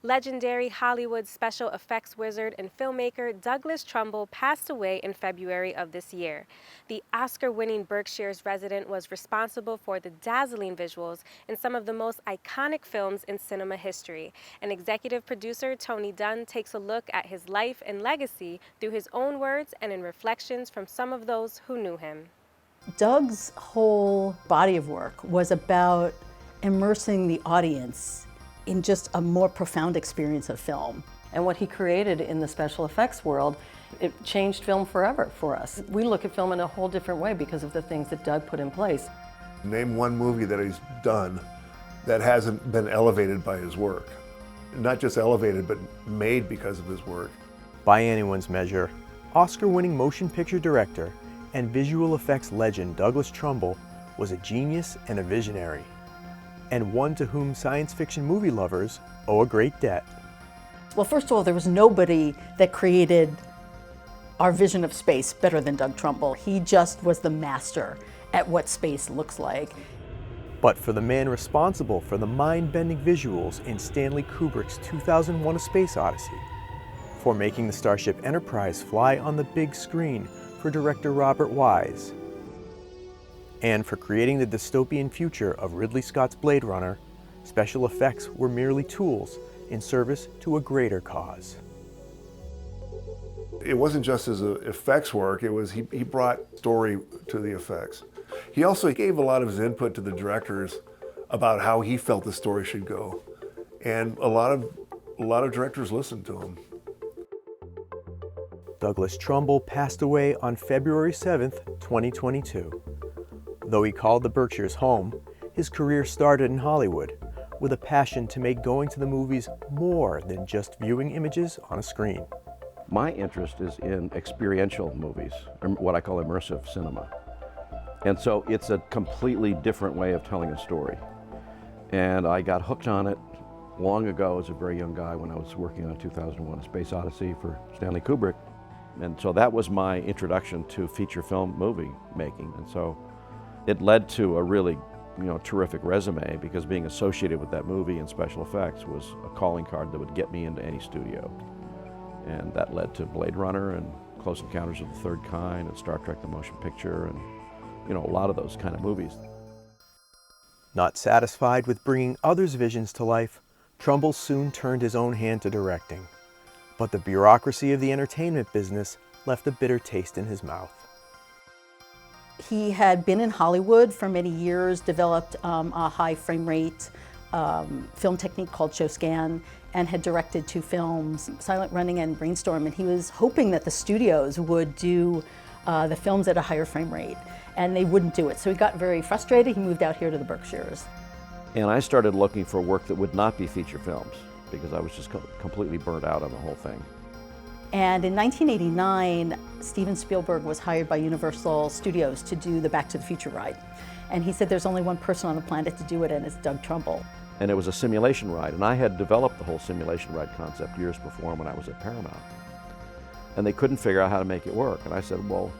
Legendary Hollywood special effects wizard and filmmaker Douglas Trumbull passed away in February of this year. The Oscar-winning Berkshires resident was responsible for the dazzling visuals in some of the most iconic films in cinema history. And executive producer Tony Dunne takes a look at his life and legacy through his own words and in reflections from some of those who knew him. Doug's whole body of work was about immersing the audience in just a more profound experience of film. And what he created in the special effects world, it changed film forever for us. We look at film in a whole different way because of the things that Doug put in place. Name one movie that he's done that hasn't been elevated by his work. Not just elevated, but made because of his work. By anyone's measure, Oscar-winning motion picture director and visual effects legend Douglas Trumbull was a genius and a visionary, and one to whom science fiction movie lovers owe a great debt. Well, first of all, there was nobody that created our vision of space better than Doug Trumbull. He just was the master at what space looks like. But for the man responsible for the mind-bending visuals in Stanley Kubrick's 2001: A Space Odyssey, for making the Starship Enterprise fly on the big screen for director Robert Wise, and for creating the dystopian future of Ridley Scott's Blade Runner, special effects were merely tools in service to a greater cause. It wasn't just his effects work, it was he brought story to the effects. He also gave a lot of his input to the directors about how he felt the story should go. And a lot of directors listened to him. Douglas Trumbull passed away on February 7th, 2022. Though he called the Berkshires home, his career started in Hollywood with a passion to make going to the movies more than just viewing images on a screen. My interest is in experiential movies, or what I call immersive cinema. And so it's a completely different way of telling a story. And I got hooked on it long ago as a very young guy when I was working on 2001: A Space Odyssey for Stanley Kubrick. And so that was my introduction to feature film movie making. And so it led to a really, terrific resume, because being associated with that movie and special effects was a calling card that would get me into any studio. And that led to Blade Runner and Close Encounters of the Third Kind and Star Trek: The Motion Picture, and a lot of those kind of movies. Not satisfied with bringing others' visions to life, Trumbull soon turned his own hand to directing. But the bureaucracy of the entertainment business left a bitter taste in his mouth. He had been in Hollywood for many years, developed a high frame rate film technique called show scan, and had directed 2 films, Silent Running and Brainstorm, and he was hoping that the studios would do the films at a higher frame rate, and they wouldn't do it. So he got very frustrated. He moved out here to the Berkshires. And I started looking for work that would not be feature films, because I was just completely burnt out on the whole thing. And in 1989, Steven Spielberg was hired by Universal Studios to do the Back to the Future ride. And he said there's only one person on the planet to do it, and it's Doug Trumbull. And it was a simulation ride, and I had developed the whole simulation ride concept years before when I was at Paramount. And they couldn't figure out how to make it work. And I said, well,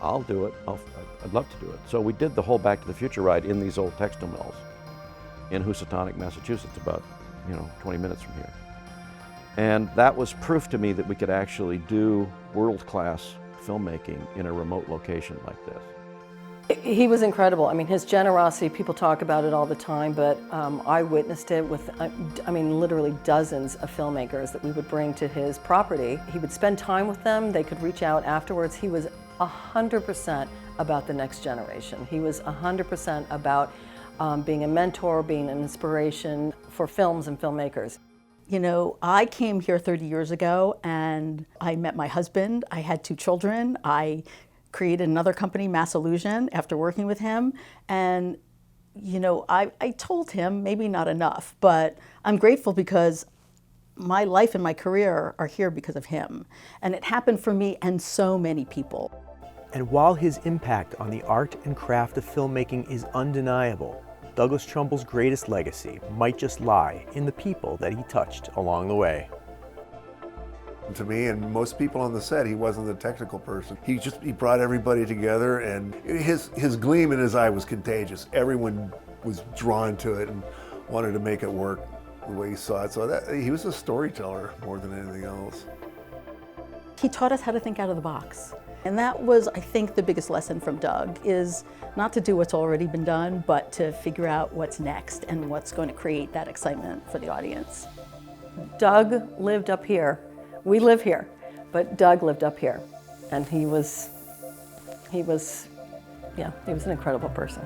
I'll do it. I'd love to do it. So we did the whole Back to the Future ride in these old textile mills in Housatonic, Massachusetts, about 20 minutes from here. And that was proof to me that we could actually do world-class filmmaking in a remote location like this. He was incredible. I mean, his generosity, people talk about it all the time, but I witnessed it with, literally dozens of filmmakers that we would bring to his property. He would spend time with them. They could reach out afterwards. He was 100% about the next generation. He was 100% about being a mentor, being an inspiration for films and filmmakers. I came here 30 years ago, and I met my husband. I had 2 children. I created another company, Mass Illusion, after working with him. And, I told him, maybe not enough, but I'm grateful because my life and my career are here because of him. And it happened for me and so many people. And while his impact on the art and craft of filmmaking is undeniable, Douglas Trumbull's greatest legacy might just lie in the people that he touched along the way. To me and most people on the set, he wasn't the technical person. He brought everybody together, and his gleam in his eye was contagious. Everyone was drawn to it and wanted to make it work the way he saw it. So he was a storyteller more than anything else. He taught us how to think out of the box. And that was, I think, the biggest lesson from Doug, is not to do what's already been done, but to figure out what's next and what's going to create that excitement for the audience. Doug lived up here. We live here, but Doug lived up here. And he was an incredible person.